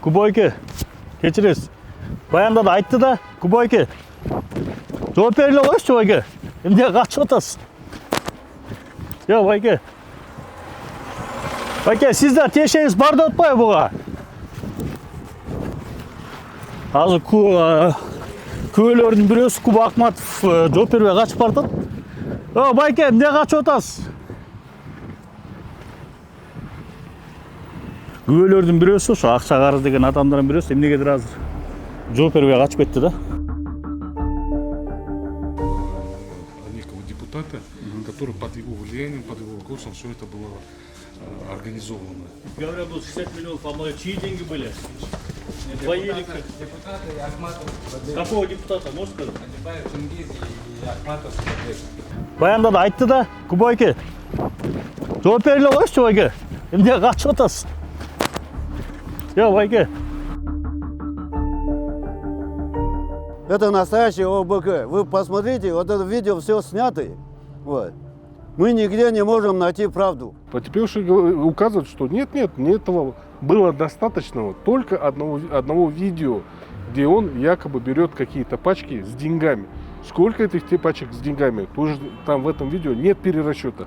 Kubойke. Keçiriz. Bayanda da aytты da, Kubойke. Жооп бериле коюшчу, байке. Эмне качып атасыз? Yo, байке. Байке, сиздер тиешеңиз бар деп атпайбы буга? Азыр күбөлөрдүн бирөөсү Куба Акматов жооп бербей качып бартат. О, байке, эмне качып атасыз? Күбөлөрдүн бирөөсү, ошо акча карыз деген адамдардын бирөөсү эмнегедир азыр жооп бербей качып кетти да. Некого депутата, который под его влиянием, под его руководством все это было организовано. Говорят, был 60 миллионов, по-моему, чьи деньги были? Депутаты и Ахматов. Какого депутата, можешь сказать? Адибаев Чингиз и Ахматов Садык. Баянда да айтты да, Kubойке. Жооп бериле коюшчу, байке. Эмне качып атасыз? Yo, байке. Это настоящий ОБК. Вы посмотрите, вот это видео все снято. Вот. Мы нигде не можем найти правду. Потерпевший указывает, что нет, этого было достаточно только одного видео, где он якобы берет какие-то пачки с деньгами. Сколько этих пачек с деньгами, тоже там в этом видео нет перерасчета.